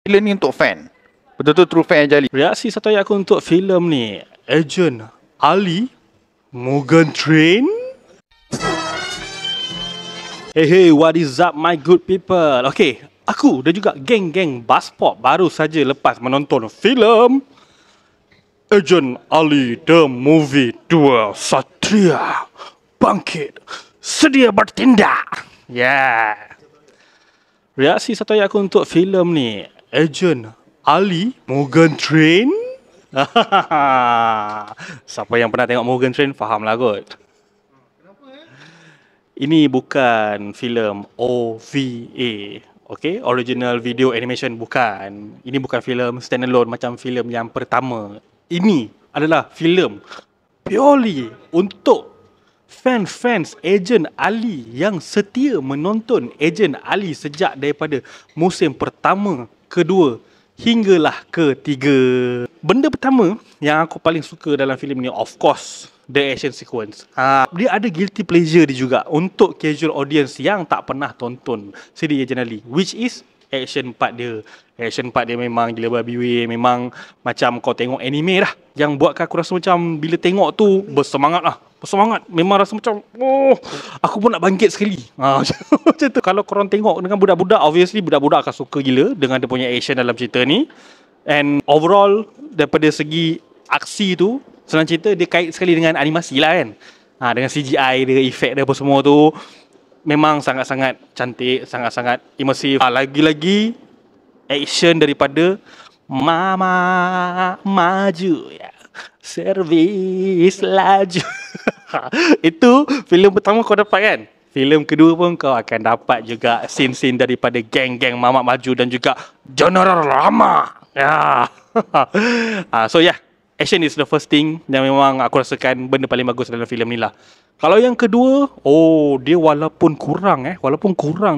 Filem ni untuk fan. Betul-betul true fan Agent Ali. Reaksi satu ayat aku untuk filem ni, Agent Ali Mugen Train. Hey, what is up my good people? Okay, aku dan juga geng-geng Buzzpop baru saja lepas menonton filem Agent Ali The Movie 2 Satria Bangkit Sedia Bertindak. Yeah. Reaksi satu ayat aku untuk filem ni, Agent Ali Mugen Train. Siapa yang pernah tengok Mugen Train faham lah kot. Ini bukan filem OVA, okay? Original Video Animation, bukan. Ini bukan filem standalone macam filem yang pertama. Ini adalah filem purely untuk fans Agent Ali yang setia menonton Agent Ali sejak daripada musim pertama, kedua hinggalah ketiga. Benda pertama yang aku paling suka dalam filem ni, of course, the action sequence. Dia ada guilty pleasure dia juga untuk casual audience yang tak pernah tonton siri Agent Ali, which is action part dia. Action part dia memang gila babi weh. Memang macam kau tengok anime dah, yang buatkan aku rasa macam bila tengok tu bersemangat lah. Bersemangat. Memang rasa macam, oh, aku pun nak bangkit sekali. Macam tu. Kalau korang tengok dengan budak-budak, obviously budak-budak akan suka gila dengan dia punya action dalam cerita ni. And overall, daripada segi aksi tu, senang cerita dia kait sekali dengan animasi lah kan. Dengan CGI dia, efek dia apa semua tu, memang sangat-sangat cantik, sangat-sangat imersif. Lagi-lagi action daripada Mama Maju ya, servis laju. Itu filem pertama kau dapat kan. Filem kedua pun kau akan dapat juga scene-scene daripada geng-geng Mamat Maju dan juga General Rama. Ya. So yeah, action is the first thing yang memang aku rasakan benda paling bagus dalam filem ni lah. Kalau yang kedua, dia walaupun kurang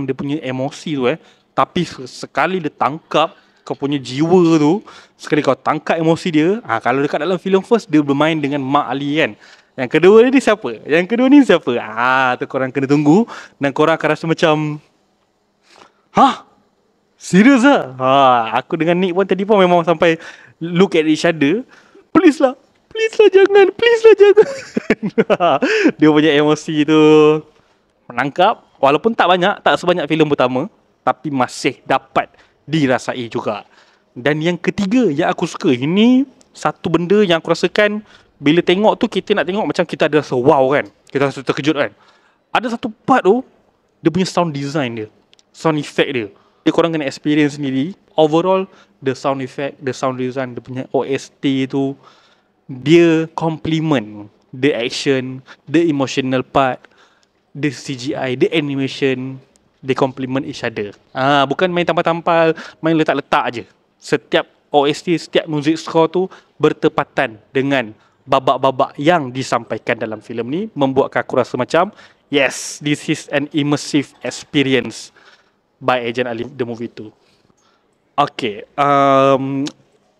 dia punya emosi tu tapi sekali dia tangkap kau punya jiwa tu, sekali kau tangkap emosi dia. Kalau dekat dalam filem first dia bermain dengan Mak Ali kan. Yang kedua ni siapa? Yang kedua ni siapa? Tu korang kena tunggu dan korang akan rasa macam, serius lah? Aku dengan Nick pun tadi pun memang sampai look at each other. Please lah jangan. Dia punya emosi tu menangkap. Walaupun tak sebanyak filem pertama, tapi masih dapat dirasai juga. Dan yang ketiga yang aku suka, ini satu benda yang aku rasakan bila tengok tu, kita nak tengok macam kita ada rasa wow kan. Kita rasa terkejut kan. Ada satu part tu, dia punya sound design dia, sound effect dia. Korang kena experience sendiri. Overall, the sound effect, the sound design, dia punya OST tu, dia complement the action, the emotional part, the CGI, the animation. They complement each other. Bukan main tampal-tampal, main letak-letak je. Setiap OST, setiap music score tu bertepatan dengan babak-babak yang disampaikan dalam filem ni, membuatkan aku rasa macam, yes, this is an immersive experience by Agent Ali The Movie 2. Okay,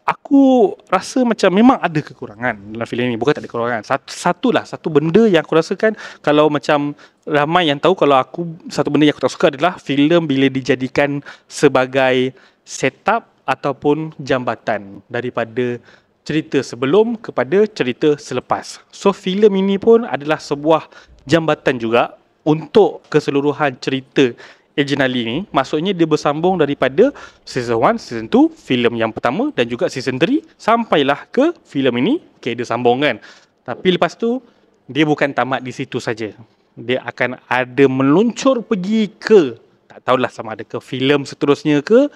aku rasa macam memang ada kekurangan dalam filem ni. Bukan tak ada kekurangan. Satu benda yang aku rasakan, kalau macam ramai yang tahu, kalau aku, satu benda yang aku tak suka adalah filem bila dijadikan sebagai setup ataupun jambatan daripada cerita sebelum kepada cerita selepas. So filem ini pun adalah sebuah jambatan juga untuk keseluruhan cerita Agent Ali ni. Maksudnya dia bersambung daripada season 1, season 2, filem yang pertama dan juga season 3 sampailah ke filem ini. Okay, dia sambung kan. Tapi lepas tu dia bukan tamat di situ saja. Dia akan ada meluncur pergi ke, tak tahulah sama ada ke filem seterusnya ke,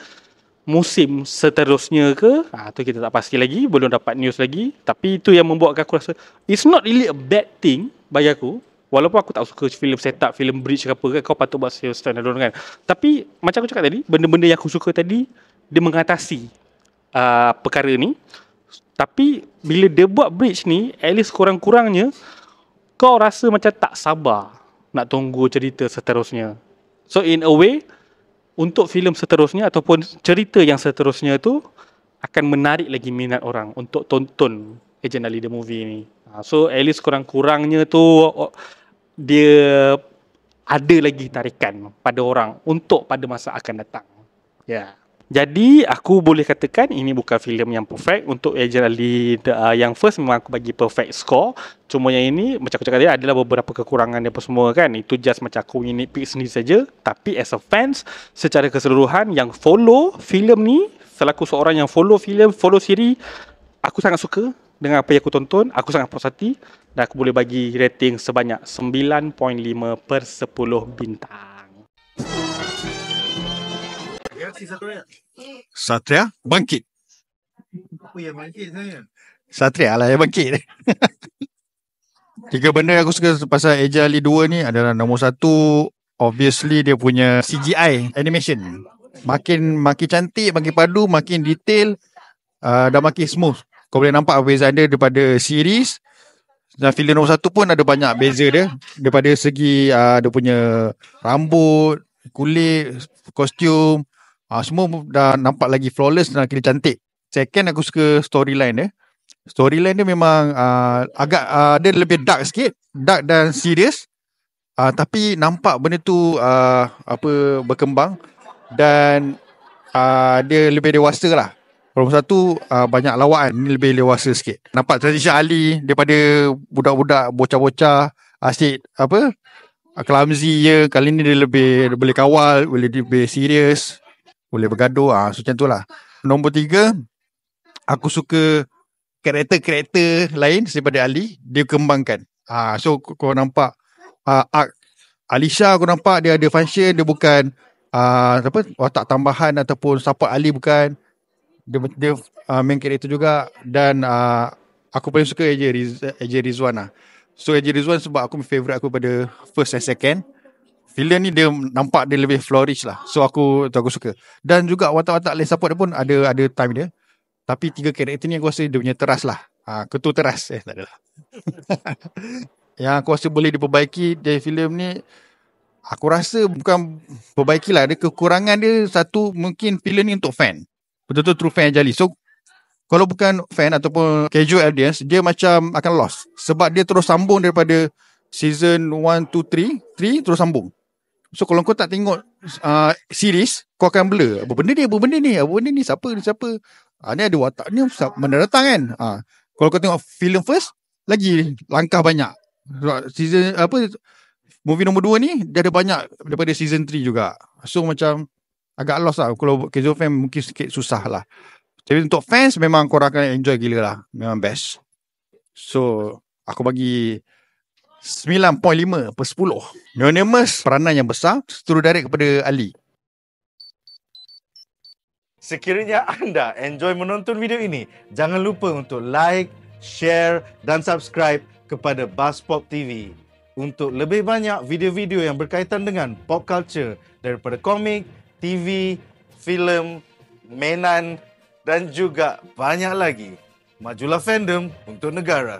musim seterusnya ke, tu kita tak pasti lagi, belum dapat news lagi. Tapi itu yang membuatkan aku rasa it's not really a bad thing bagi aku. Walaupun aku tak suka filem setup, filem bridge ke apa kan, kau patut buat standalone kan. Tapi macam aku cakap tadi, benda-benda yang aku suka tadi, dia mengatasi perkara ni. Tapi bila dia buat bridge ni, at least kurang-kurangnya kau rasa macam tak sabar nak tunggu cerita seterusnya. So in a way, untuk filem seterusnya ataupun cerita yang seterusnya tu akan menarik lagi minat orang untuk tonton Agent Ali The Movie ni. So at least kurang-kurangnya tu dia ada lagi tarikan pada orang untuk pada masa akan datang. Ya. Yeah. Jadi aku boleh katakan ini bukan filem yang perfect. Untuk Agent Ali yang first memang aku bagi perfect score. Cuma yang ini macam aku cakap tadi adalah beberapa kekurangan dia apa semua kan. Itu just macam aku punya nitpick sendiri saja. Tapi as a fans secara keseluruhan yang follow filem ni, selaku seorang yang follow filem, follow siri, aku sangat suka dengan apa yang aku tonton. Aku sangat puas hati dan aku boleh bagi rating sebanyak 9.5/10 bintang. Satria bangkit. Apa yang bangkit saya? Satria lah yang bangkit. Tiga benda yang aku suka pasal Agent Ali 2 ni adalah nombor satu, obviously dia punya CGI animation. Makin cantik, makin padu, makin detail, dan makin smooth. Kau boleh nampak perbezaan dia daripada series. Dan filem nombor satu pun ada banyak beza dia. Daripada segi dia punya rambut, kulit, kostum, semua dah nampak lagi flawless dan lagi cantik. Second, aku suka storyline dia. Storyline dia memang agak dia lebih dark sikit, dark dan serious. Tapi nampak benda tu berkembang dan dia lebih dewasa lah. Nombor satu banyak lawaan, ni lebih dewasa sikit. Nampak transition Ali daripada budak-budak bocah-bocah asyik clumsy je. Kali ni dia lebih boleh kawal, boleh lebih serius, boleh bergaduh. So macam tu lah. Nombor tiga, aku suka karakter-karakter lain daripada Ali dia kembangkan. So kau nampak arc Alisha, aku nampak dia ada function, dia bukan watak tambahan ataupun support Ali, bukan. Dia main karakter juga. Dan aku paling suka AJ Rizwan lah. So AJ Rizwan sebab aku favourite aku pada first and second. Filem ni dia nampak dia lebih flourish lah. So aku suka. Dan juga watak-watak lain support dia pun ada time dia. Tapi tiga karakter ni aku rasa dia punya teras lah. Ketua teras. Tak adalah. Yang aku rasa boleh diperbaiki dari filem ni, aku rasa bukan perbaiki lah. Ada kekurangan dia. Satu, mungkin filem ni untuk fan. Betul-betul true fan yang jali. So kalau bukan fan ataupun casual audience, dia macam akan lost. Sebab dia terus sambung daripada season 1, 2, 3 terus sambung. So kalau kau tak tengok series, kau akan blur. Apa benda ni? Siapa? Ni ada watak ni mana datang kan? Kalau kau tengok filem first, lagi langkah banyak. Season movie nombor 2 ni dia ada banyak daripada season 3 juga. So macam agak lost lah. Kalau casual fan mungkin sikit susah lah. Tapi untuk fans memang korang akan enjoy gila lah. Memang best. So aku bagi 9.5/10. Anonymous peranan yang besar, terus direct kepada Ali. Sekiranya anda enjoy menonton video ini, jangan lupa untuk like, share dan subscribe kepada Buzzpop TV untuk lebih banyak video-video yang berkaitan dengan pop culture daripada komik, TV, filem, mainan dan juga banyak lagi. Majulah fandom untuk negara.